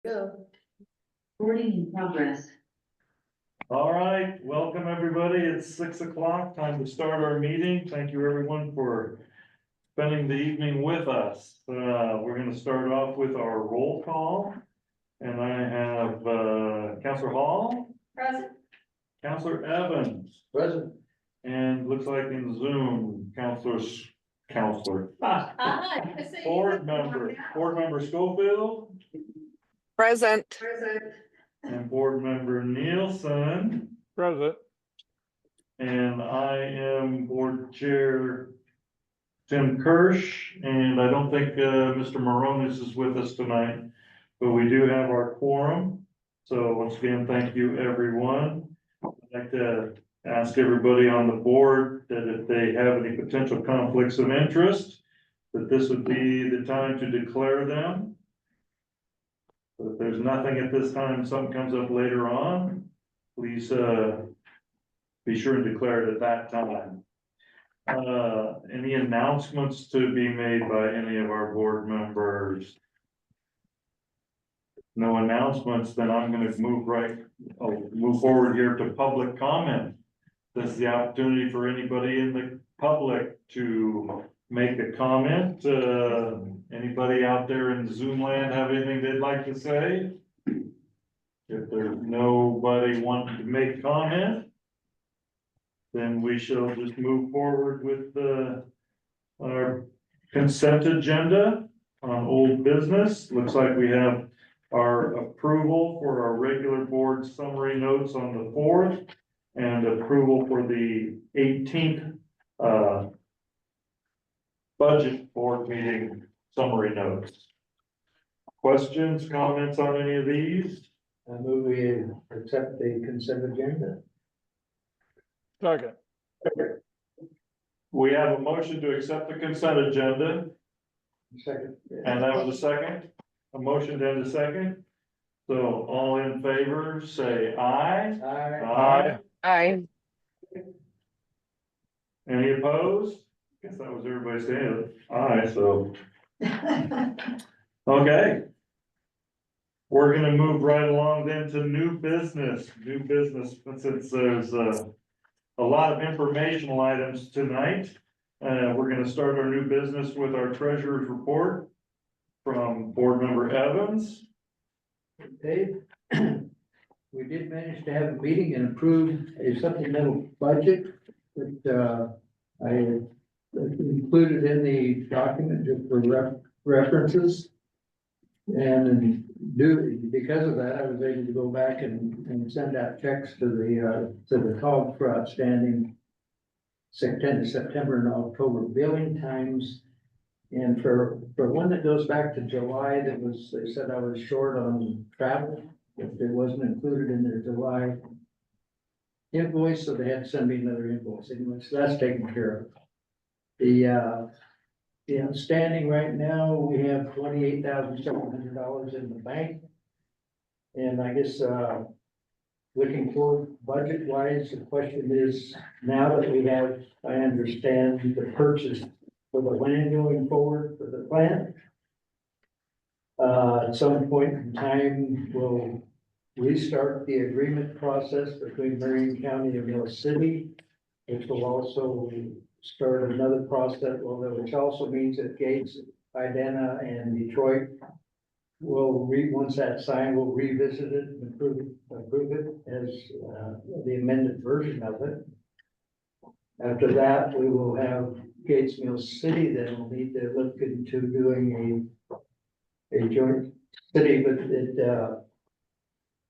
Go. Recording in progress. All right, welcome everybody. It's 6 o'clock, time to start our meeting. Thank you everyone for spending the evening with us. We're gonna start off with our roll call. And I have, Counselor Hall, Present. Counselor Evans, Present. and looks like in Zoom, Counselor, Board Member Schofield, Present. Present. and Board Member Nielsen. Present. And I am Board Chair Tim Kirsch, and I don't think Mr. Moronis is with us tonight, but we do have our quorum. So once again, thank you, everyone. I'd like to ask everybody on the board that if they have any potential conflicts of interest, that this would be the time to declare them. But if there's nothing at this time, something comes up later on, please be sure and declare it at that time. Any announcements to be made by any of our board members? No announcements, then I'm gonna move forward here to public comment. This is the opportunity for anybody in the public to make a comment. Anybody out there in Zoom land have anything they'd like to say? If there's nobody wanting to make comment, then we shall just move forward with our consent agenda on old business. Looks like we have our approval for our regular board summary notes on the 4th and approval for the 18th budget board meeting summary notes. Questions, comments on any of these? I move we accept the consent agenda. Second. We have a motion to accept the consent agenda, Second. and that was a second. A motion and a second. So all in favor, say aye. Aye. Aye. Any opposed? Guess that was everybody saying aye, so. Okay. We're gonna move right along then to new business, since there's a lot of informational items tonight. We're gonna start our new business with our treasurer's report from board member Evans. Dave, we did manage to have a meeting and approve a supplemental budget that I included in the document just for references. And because of that, I was able to go back and send out checks to the COG for outstanding September and October billing times. And for one that goes back to July, they said I was short on travel, if it wasn't included in their July invoice, so they had to send me another invoice anyway, so that's taken care of. The outstanding right now, we have $28,700 in the bank. And I guess, looking for budget wise, the question is, now that we have, I understand the purchase for the land going forward for the plant. At some point in time, we'll restart the agreement process between Marion County and Mill City. Which will also start another process, which also means that Gates, Idana, and Detroit will once that's signed, we'll revisit it and approve it as the amended version of it. After that, we will have Gates Mill City that will need to look into doing a joint city, but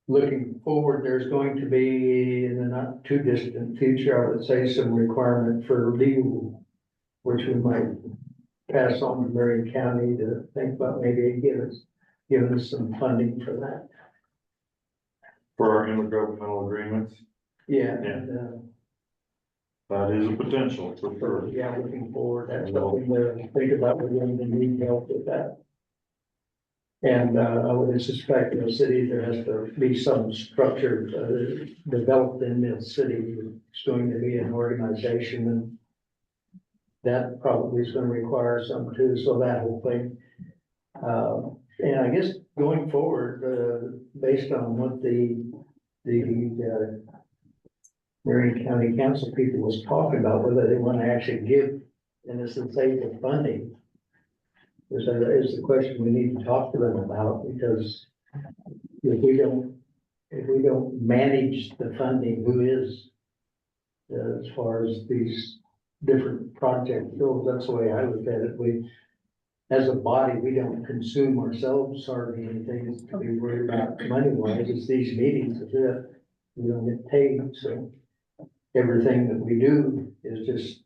looking forward, there's going to be in the not too distant future, I would say, some requirement for legal, which we might pass on to Marion County to think about maybe giving us some funding for that. For our intergovernmental agreements, Yeah. Yeah. And, that is a potential for sure. yeah, looking forward, that's something to think about, we're going to need help with that. And I would suspect in the city, there has to be some structure developed in the city. It's going to be an organization, and that probably is going to require some too, so that whole thing. And I guess going forward, based on what the Marion County Council people was talking about, whether they want to actually give, and this is say the funding. Is the question we need to talk to them about, because if we don't manage the funding, who is? As far as these different projects go, that's the way I look at it. We, as a body, we don't consume ourselves hardly anything to be worried about money wise. It's these meetings that we don't get paid, so everything that we do is just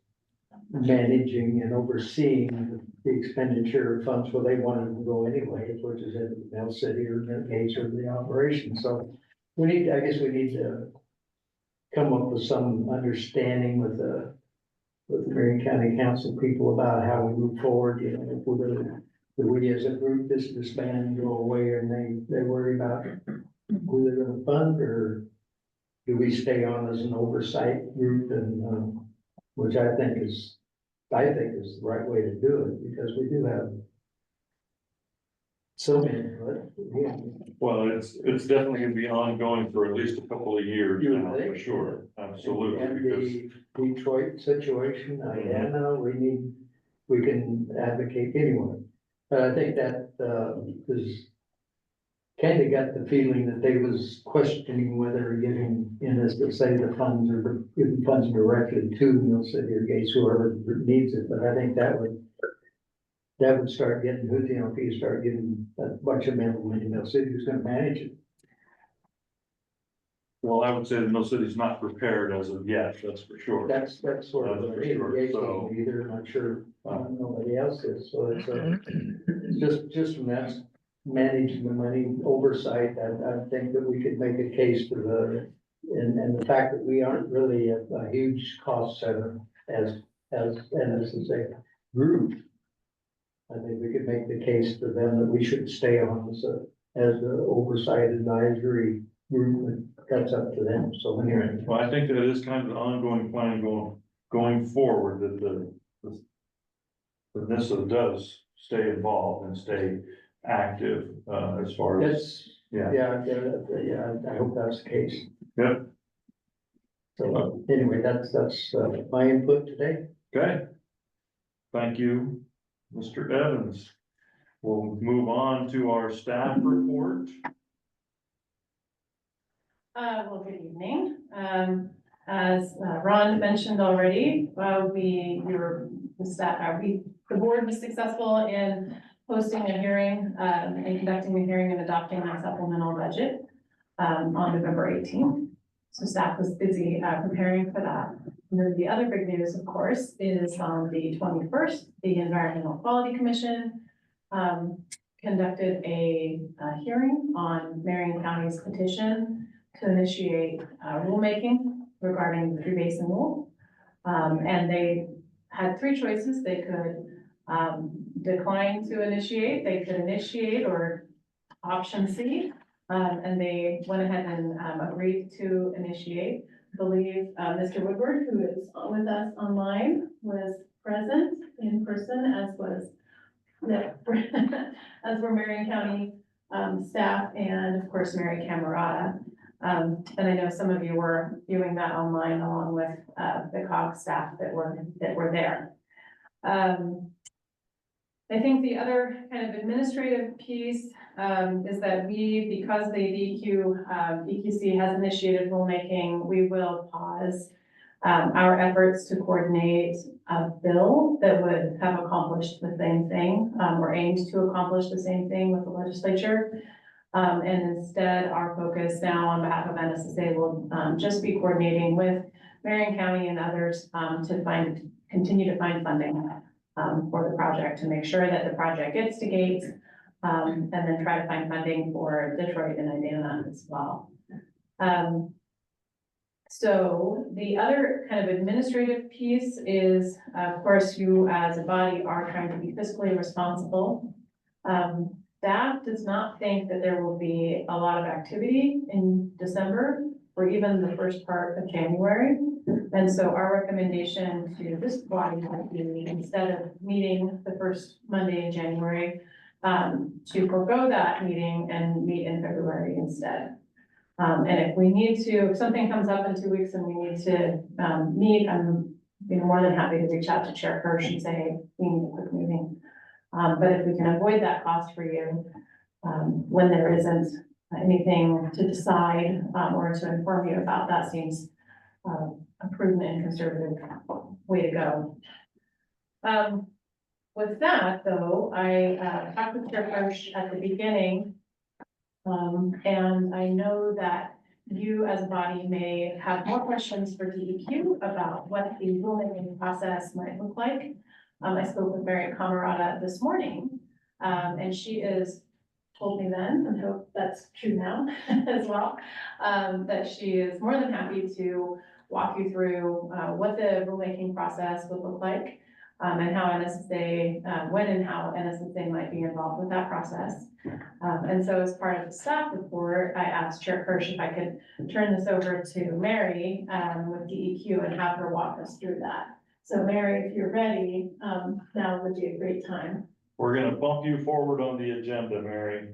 managing and overseeing the expenditure of funds where they wanted to go anyway, which is in Mill City or the case of the operation. So I guess we need to come up with some understanding with the Marion County Council people about how we move forward, you know, if we're gonna, do we as a group just disband and go away and they worry about who they're gonna fund, or do we stay on as an oversight group and, which I think is the right way to do it, because we do have so many, but, yeah. Well, it's definitely gonna be ongoing for at least a couple of years You would now, for think. sure, absolutely, And because, the Detroit situation, I know, we can advocate anyway. But I think that, is kind of got the feeling that they was questioning whether getting in as to say the funds or giving funds directly to Mill City or Gates, whoever needs it. But I think that would start getting, you know, if you start getting a bunch of middlemen in Mill City, who's gonna manage it. well, I would say that Mill City's not prepared as of yet, that's for sure. That's sort of That's what for it sure, is, so- either, I'm not sure, nobody else is, so it's just from that managing the money oversight, I think that we could make a case to and the fact that we aren't really a huge cost center as a group. I think we could make the case to them that we should stay on as the oversight advisory group, and that's up to them, so anyway. Well, I think that it is kind of an ongoing plan going forward, that the NISA does stay involved and stay active, as far as, That's, yeah. yeah, I hope that's the case. Yep. So anyway, that's my input today. Okay. Thank you, Mr. Evans. We'll move on to our staff report. Well, good evening. As Ron mentioned already, the board was successful in hosting a hearing, and conducting a hearing and adopting a supplemental budget, on November 18th. So staff was busy, preparing for that. And then the other big news, of course, is on the 21st, the Environmental Quality Commission, conducted a hearing on Marion County's petition to initiate rulemaking regarding the Tree Basin rule. And they had three choices. They could decline to initiate, they could initiate, or option C. And they went ahead and agreed to initiate. I believe Mr. Woodward, who is with us online, was present in person, as was as were Marion County staff, and of course, Mary Camerata. And I know some of you were viewing that online along with the COG staff that were there. I think the other kind of administrative piece is that because the EQC has initiated rulemaking, we will pause our efforts to coordinate a bill that would have accomplished the same thing, or aimed to accomplish the same thing with the legislature. And instead, our focus now on behalf of NSSA will just be coordinating with Marion County and others to continue to find funding for the project, to make sure that the project gets to Gates, and then try to find funding for Detroit and Indiana as well. So the other kind of administrative piece is, of course, you as a body are trying to be fiscally responsible. Staff does not think that there will be a lot of activity in December or even the first part of January. And so our recommendation to this body would be, instead of meeting the first Monday in January, to forego that meeting and meet in February instead. And if we need to, if something comes up in 2 weeks and we need to, meet, I'm, more than happy to reach out to Chair Hirsch and say, hey, we need a quick meeting. But if we can avoid that cost for you, when there isn't anything to decide, or to inform you about, that seems, a prudent and conservative way to go. With that, though, I talked with Chair Hirsch at the beginning. And I know that you as a body may have more questions for DEQ about what the rulemaking process might look like. I spoke with Mary Camerata this morning, and she is told me then, and hope that's true now as well, that she is more than happy to walk you through what the rulemaking process would look like, and how NSSA, when and how NSSA might be involved with that process. And so as part of the staff report, I asked Chair Hirsch if I could turn this over to Mary with DEQ and have her walk us through that. So Mary, if you're ready, now would be a great time. We're gonna bump you forward on the agenda, Mary.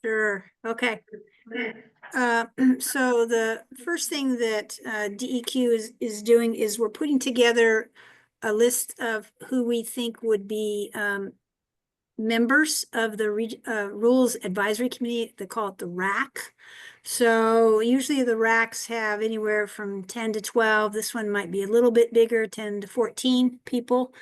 Sure, okay. So the first thing that DEQ is doing is we're putting together a list of who we think would be members of the Rules Advisory Committee. They call it the RAC. So usually the RACs have anywhere from 10 to 12. This one might be a little bit bigger, 10 to 14 people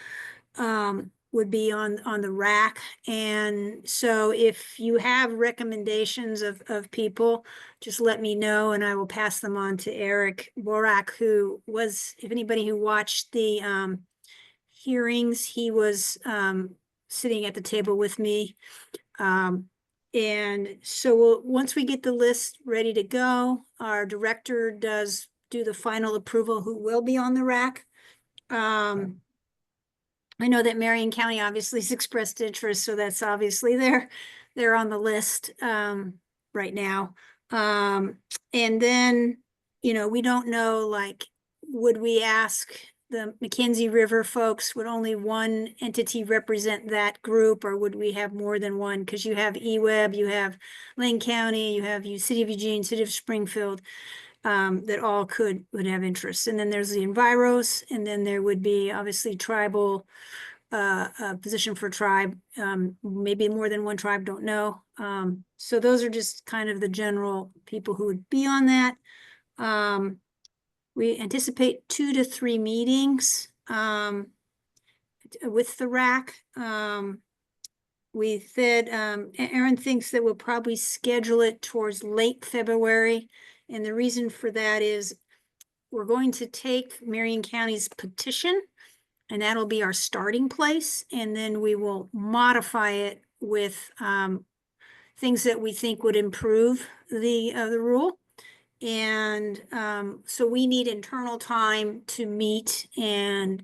would be on the RAC. And so if you have recommendations of people, just let me know and I will pass them on to Eric Borak, who was, if anybody who watched the hearings, he was sitting at the table with me. And so once we get the list ready to go, our director does do the final approval who will be on the RAC. I know that Marion County obviously has expressed interest, so that's obviously they're on the list right now. And then, we don't know, like, would we ask the McKenzie River folks, would only one entity represent that group, or would we have more than one? Because you have EWEB, you have Lane County, you have City of Eugene, City of Springfield, that all would have interest. And then there's the Enviros, and then there would be obviously tribal, a position for tribe, maybe more than one tribe, don't know. So those are just kind of the general people who would be on that. We anticipate 2 to 3 meetings with the RAC. We said Aaron thinks that we'll probably schedule it towards late February. And the reason for that is we're going to take Marion County's petition, and that'll be our starting place. And then we will modify it with things that we think would improve the rule. And so we need internal time to meet and,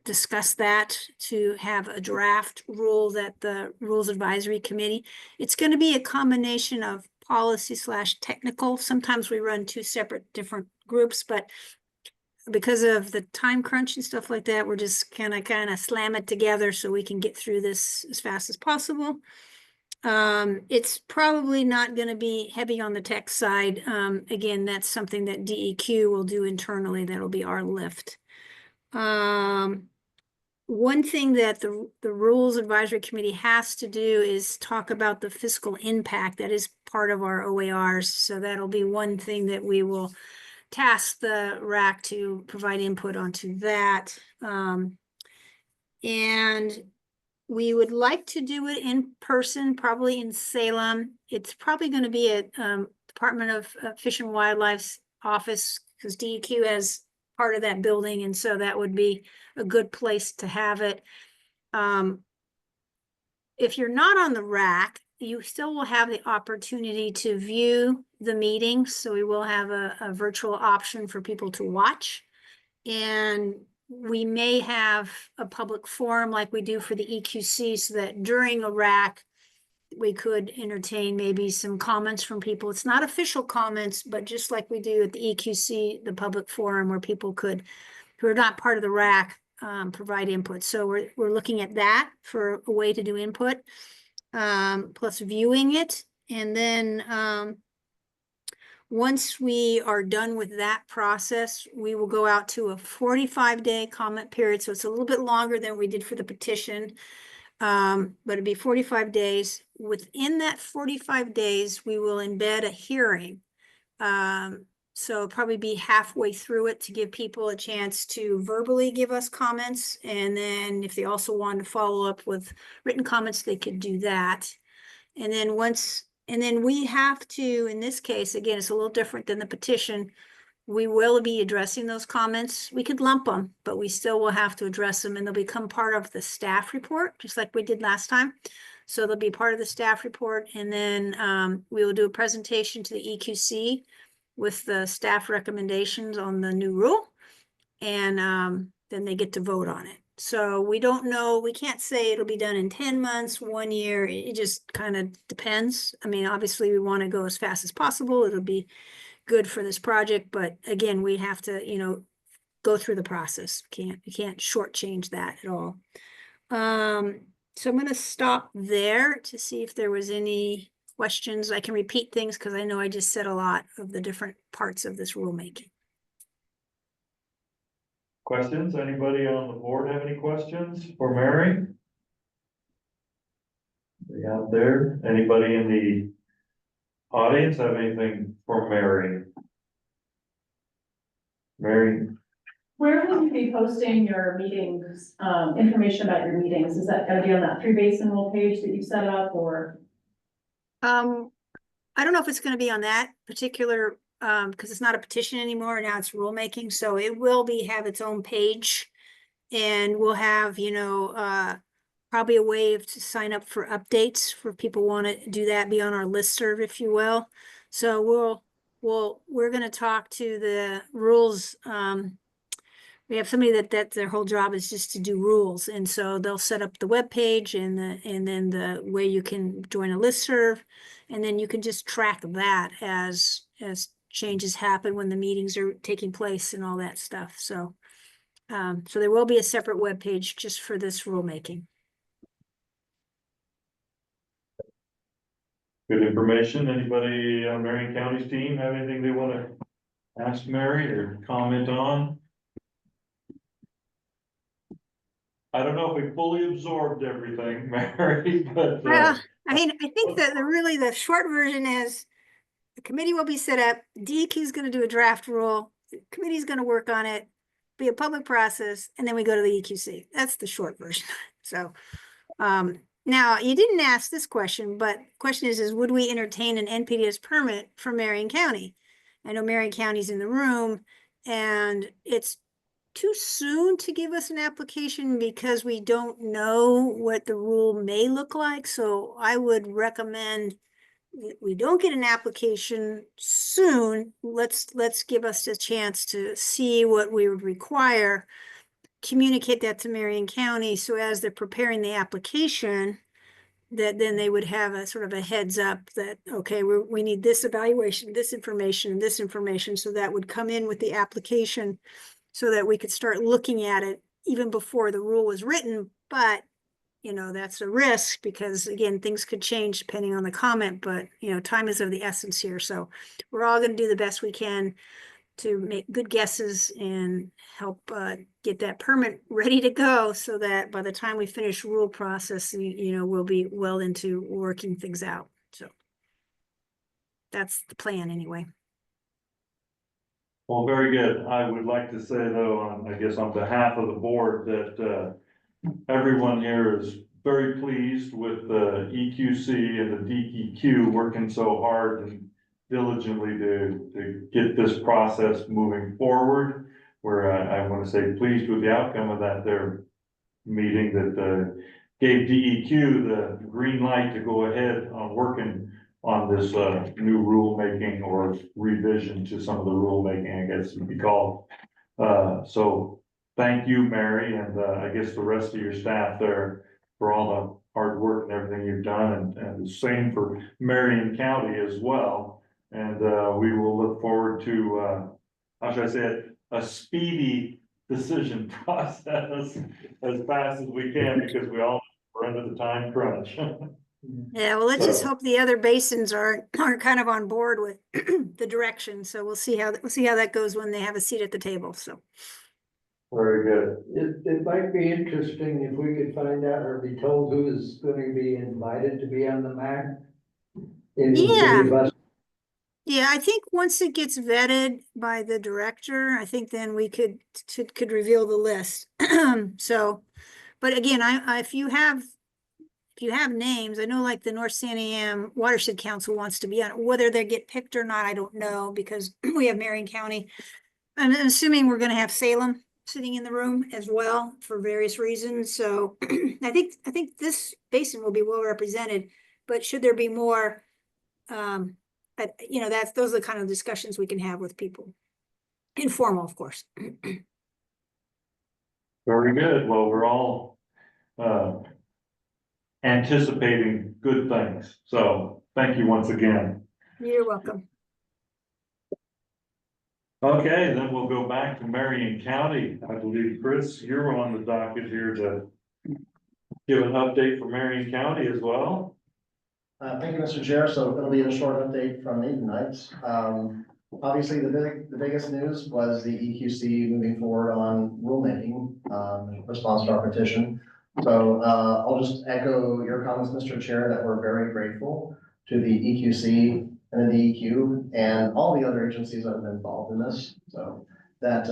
discuss that, to have a draft rule that the Rules Advisory Committee. It's going to be a combination of policy / technical. Sometimes we run 2 separate different groups, but because of the time crunch and stuff like that, we're just kind of slam it together so we can get through this as fast as possible. It's probably not going to be heavy on the tech side. Again, that's something that DEQ will do internally. That'll be our lift. One thing that the Rules Advisory Committee has to do is talk about the fiscal impact. That is part of our OARs. So that'll be one thing that we will task the RAC to provide input onto that. And we would like to do it in person, probably in Salem. It's probably going to be at Department of Fish and Wildlife's office, because DEQ has part of that building, and so that would be a good place to have it. If you're not on the RAC, you still will have the opportunity to view the meetings. So we will have a virtual option for people to watch. And we may have a public forum like we do for the EQC, so that during a RAC, we could entertain maybe some comments from people. It's not official comments, but just like we do at the EQC, the public forum, where people who are not part of the RAC, provide input. So we're looking at that for a way to do input, plus viewing it. And then, once we are done with that process, we will go out to a 45-day comment period. So it's a little bit longer than we did for the petition. But it'd be 45 days. Within that 45 days, we will embed a hearing. So probably be halfway through it to give people a chance to verbally give us comments. And then if they also want to follow up with written comments, they could do that. And then we have to, in this case, again, it's a little different than the petition. We will be addressing those comments. We could lump them, but we still will have to address them, and they'll become part of the staff report, just like we did last time. So they'll be part of the staff report, and then we will do a presentation to the EQC with the staff recommendations on the new rule, and then they get to vote on it. So we don't know, we can't say it'll be done in 10 months, 1 year. It just kind of depends. I mean, obviously we want to go as fast as possible. It'll be good for this project, but again, we have to, go through the process. You can't shortchange that at all. So I'm going to stop there to see if there was any questions. I can repeat things because I know I just said a lot of the different parts of this rulemaking. Questions? Anybody on the board have any questions for Mary? Anybody out there? Anybody in the audience have anything for Mary? Mary? Where will you be posting your meetings, information about your meetings? Is that gonna be on that 3 Basin Rule page that you set up, or? I don't know if it's going to be on that particular, because it's not a petition anymore. Now it's rulemaking. So it will have its own page, and we'll have, probably a way to sign up for updates for people want to do that, be on our listserv, if you will. So we're going to talk to the rules. We have somebody that their whole job is just to do rules. And so they'll set up the web page and then the way you can join a listserv. And then you can just track that as changes happen when the meetings are taking place and all that stuff. So, so there will be a separate web page just for this rulemaking. Good information. Anybody on Marion County's team have anything they want to ask Mary or comment on? I don't know if we fully absorbed everything, Mary, but. Well, I mean, I think that really the short version is the committee will be set up. DEQ is going to do a draft rule. The committee is going to work on it, be a public process, and then we go to the EQC. That's the short version. So, now you didn't ask this question, but the question is would we entertain an NPDES permit for Marion County? I know Marion County's in the room, and it's too soon to give us an application because we don't know what the rule may look like. So I would recommend that we don't get an application soon. Let's give us a chance to see what we would require, communicate that to Marion County. So as they're preparing the application, that then they would have a sort of a heads up that, okay, we need this evaluation, this information, and this information. So that would come in with the application so that we could start looking at it even before the rule was written. But, that's a risk because, again, things could change depending on the comment. But, time is of the essence here. So we're all going to do the best we can to make good guesses and help get that permit ready to go so that by the time we finish rule process, we'll be well into working things out. So that's the plan anyway. Well, very good. I would like to say though, I guess on behalf of the board that everyone here is very pleased with the EQC and the DEQ working so hard and diligently to get this process moving forward. Where I want to say pleased with the outcome of their meeting that gave DEQ the green light to go ahead on working on this new rulemaking or revision to some of the rulemaking, I guess it would be called. So thank you, Mary, and I guess the rest of your staff there for all the hard work and everything you've done, and the same for Marion County as well. And we will look forward to, how should I say it, a speedy decision process as fast as we can because we all are under the time crunch. Yeah, well, let's just So- hope the other basins are kind of on board with the direction. So we'll see how that goes when they have a seat at the table. So. Very good. It might be interesting if we could find out or be told who is going to be invited to be on the MAC. Yeah. Yeah, I think once it gets vetted by the director, I think then we could reveal the list. So, but again, if you have names, I know like the North Santiam Watershed Council wants to be on it. Whether they get picked or not, I don't know, because we have Marion County. I'm assuming we're gonna have Salem sitting in the room as well for various reasons. So I think this basin will be well represented, but should there be more, those are the kind of discussions we can have with people. Informal, of course. Very good. Well, we're all anticipating good things. So thank you once again. You're welcome. Okay, then we'll go back to Marion County. I believe, Chris, you're on the docket here to give an update for Marion County as well. Thank you, Mr. Chair. So it'll be a short update from me tonight. Obviously, the biggest news was the EQC moving forward on rulemaking, in response to our petition. So I'll just echo your comments, Mr. Chair, that we're very grateful to the EQC and the DEQ and all the other agencies that have been involved in this. So that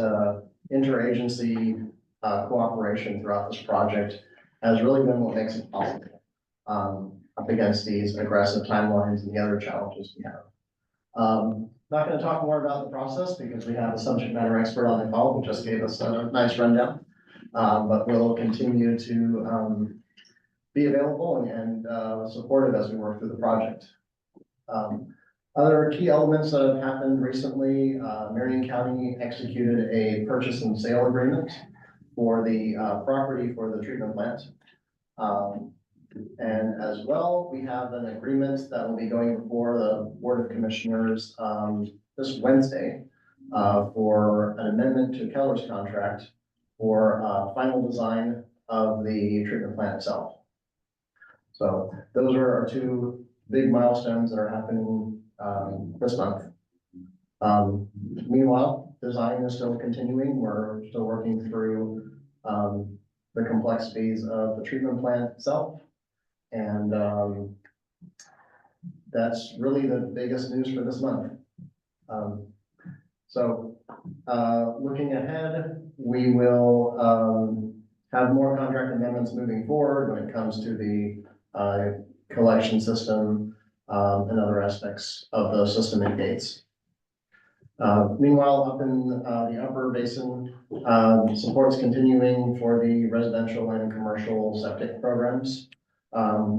interagency cooperation throughout this project has really been what makes it possible. Up against these aggressive timelines and the other challenges we have. Not going to talk more about the process because we have a subject matter expert on the call who just gave us a nice rundown. But we'll continue to be available and supportive as we work through the project. Other key elements that have happened recently, Marion County executed a purchase and sale agreement for the property for the treatment plant. And as well, we have an agreement that will be going before the Board of Commissioners this Wednesday for an amendment to Keller's contract for final design of the treatment plant itself. So those are our two big milestones that are happening this month. Meanwhile, design is still continuing. We're still working through the complexities of the treatment plant itself. And that's really the biggest news for this month. Looking ahead, we will have more contract amendments moving forward when it comes to the collection system and other aspects of the system and gates. Meanwhile, up in the upper basin, support's continuing for the residential and commercial septic programs.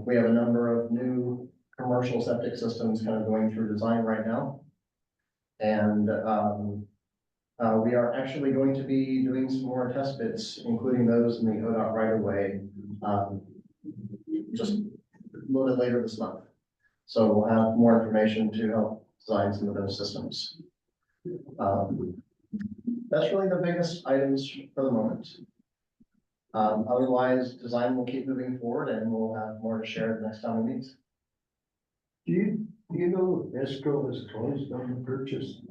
We have a number of new commercial septic systems kind of going through design right now. And we are actually going to be doing some more test bits, including those in the ODOT right of way, just a little bit later this month. So we'll have more information to help design some of those systems. That's really the biggest items for the moment. Otherwise, design will keep moving forward and we'll have more to share the next time we meet. Do you know if escrow is closed on the purchase?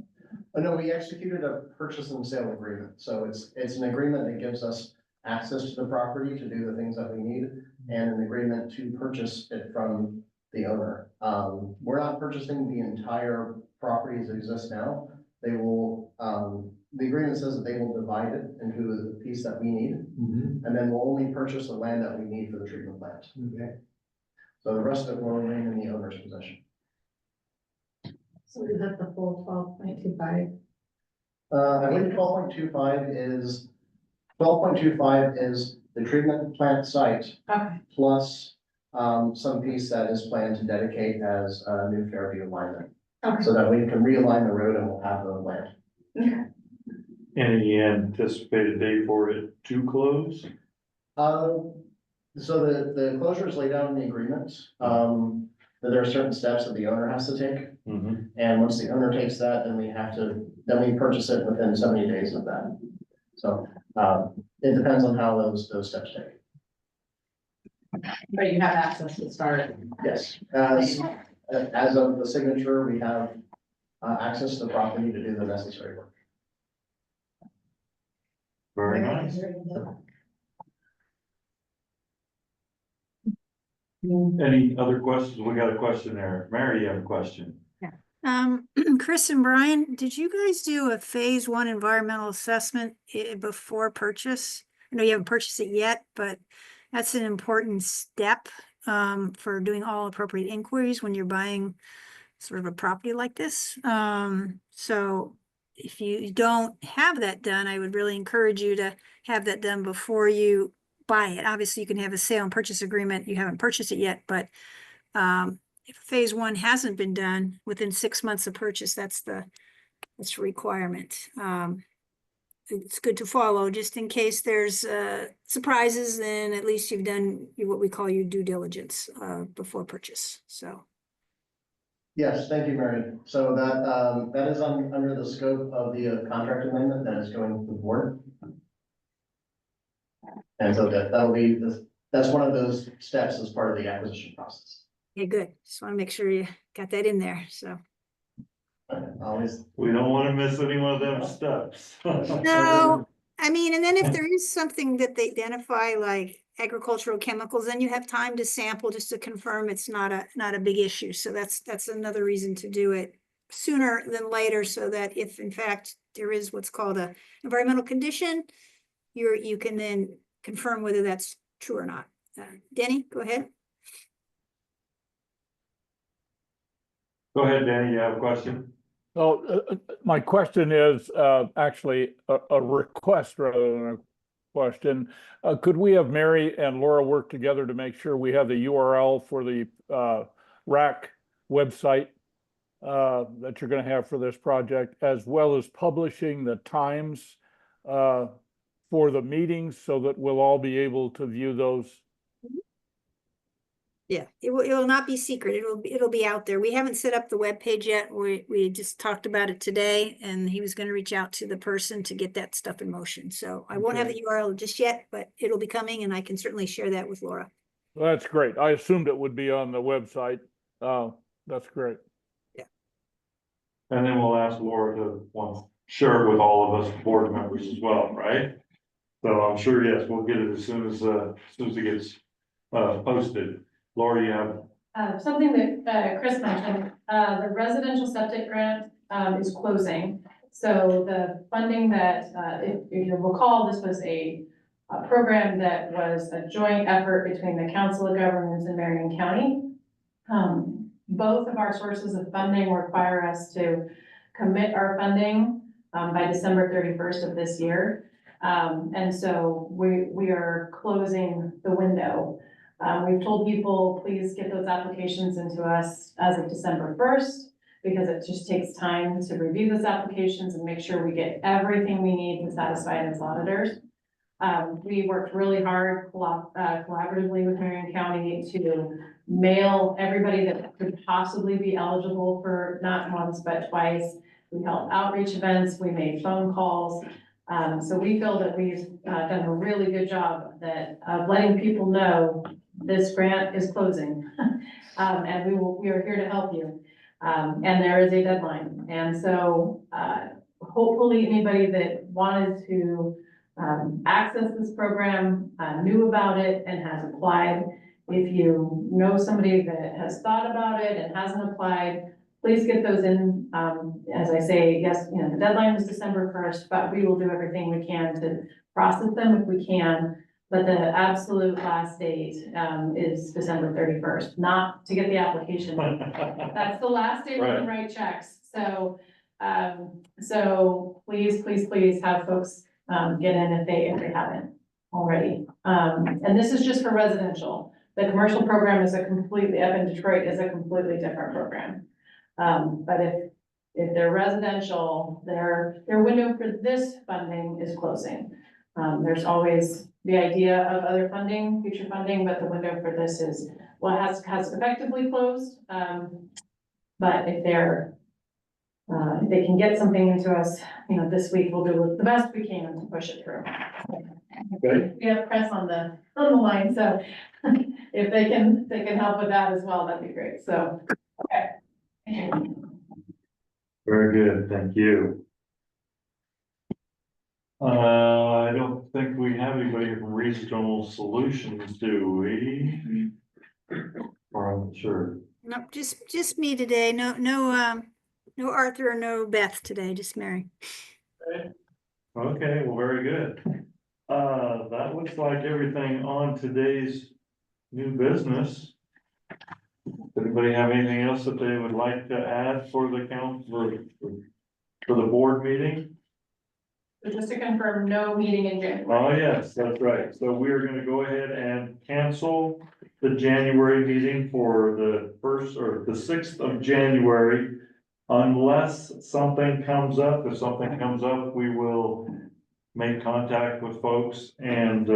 Oh, no, we executed a purchase and sale agreement. So it's an agreement that gives us access to the property to do the things that we need and an agreement to purchase it from the owner. We're not purchasing the entire property as it exists now. They will, the agreement says that they will divide it into the piece that we need. Mm-hmm. And then we'll only purchase the land that we need for the treatment plant. Okay. So the rest of it will remain in the owner's possession. So is that the full 12.25? I believe 12.25 is the treatment plant site Okay. plus some piece that is planned to dedicate as a new Fairview alignment. Okay. So that we can realign the road and we'll have the land. Okay. Any anticipated date for it to close? So the closure is laid out in the agreement. That there are certain steps that the owner has to take. Mm-hmm. And once the owner takes that, then we purchase it within 70 days of that. So, it depends on how those steps take. But you have access to start. Yes, as of the signature, we have, access to the property to do the necessary work. Very nice. Any other questions? We got a question there. Mary, you have a question? Chris and Brian, did you guys do a phase one environmental assessment before purchase? I know you haven't purchased it yet, but that's an important step for doing all appropriate inquiries when you're buying sort of a property like this. So if you don't have that done, I would really encourage you to have that done before you buy it. Obviously, you can have a sale and purchase agreement. You haven't purchased it yet, but if phase one hasn't been done within 6 months of purchase, that's a requirement. It's good to follow just in case there's surprises, then at least you've done what we call your due diligence before purchase. So. Yes, thank you, Mary. So that is under the scope of the contract amendment that is going to the board. And so that'll be, that's one of those steps as part of the acquisition process. Okay, good. Just want to make sure you got that in there, so. Always. We don't want to miss any one of them steps. No, I mean, and then if there is something that they identify like agricultural chemicals, then you have time to sample just to confirm it's not a big issue. So that's another reason to do it sooner than later, so that if in fact there is what's called a environmental condition, you can then confirm whether that's true or not. Denny, go ahead. Go ahead, Danny, you have a question? So my question is actually a request rather than a question. Could we have Mary and Laura work together to make sure we have the URL for the RAC website that you're going to have for this project, as well as publishing the times for the meetings so that we'll all be able to view those? Yeah, it will not be secret. It'll be out there. We haven't set up the webpage yet. We just talked about it today, and he was going to reach out to the person to get that stuff in motion. So I won't have the URL just yet, but it'll be coming, and I can certainly share that with Laura. Well, that's great. I assumed it would be on the website. That's great. And then we'll ask Laura to share it with all of us board members as well, right? So I'm sure, yes, we'll get it as soon as it gets posted. Laura, you have Something that Chris mentioned, the residential septic grant is closing. So the funding that, if you recall, this was a program that was a joint effort between the Council of Governments in Marion County. Both of our sources of funding require us to commit our funding by December 31st of this year. And so we are closing the window. We've told people, please get those applications into us as of December 1st, because it just takes time to review those applications and make sure we get everything we need to satisfy those auditors. We worked really hard collaboratively with Marion County to mail everybody that could possibly be eligible for not once, but twice. We held outreach events, we made phone calls. So we feel that we've done a really good job of letting people know this grant is closing. And we are here to help you. And there is a deadline. And so hopefully anybody that wanted to access this program knew about it and has applied. If you know somebody that has thought about it and hasn't applied, please get those in. As I say, yes, the deadline was December 1st, but we will do everything we can to process them if we can. But the absolute last date is December 31st, not to get the application. That's the last day we can write checks. So, so please have folks get in if they haven't already. And this is just for residential. The commercial program is up in Detroit is a completely different program. But if they're residential, their window for this funding is closing. There's always the idea of other funding, future funding, but the window for this is, well, has effectively closed. But if they're if they can get something into us, this week, we'll do the best we can to push it through. Okay. We have press on the line, so if they can help with that as well, that'd be great, so, okay. Very good, thank you. I don't think we have anybody from Regional Solutions, do we? Or I'm not sure. Nope, just me today. No Arthur or no Beth today, just Mary. Okay, well, very good. That looks like everything on today's new business. Does anybody have anything else that they would like to add for the for the board meeting? So just to confirm, no meeting in January. Oh, yes, that's right. So we're gonna go ahead and cancel the January meeting for the 1st or the 6th of January. Unless something comes up, if something comes up, we will make contact with folks and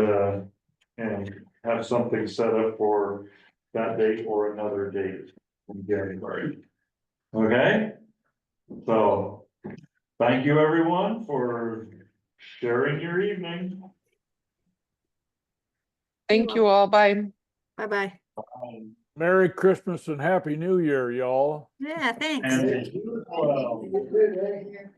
have something set up for that date or another date in January. Okay? So, thank you everyone for sharing your evening. Thank you all. Bye. Bye-bye. Merry Christmas and Happy New Year, y'all. Yeah, thanks. And you as well. Good, eh?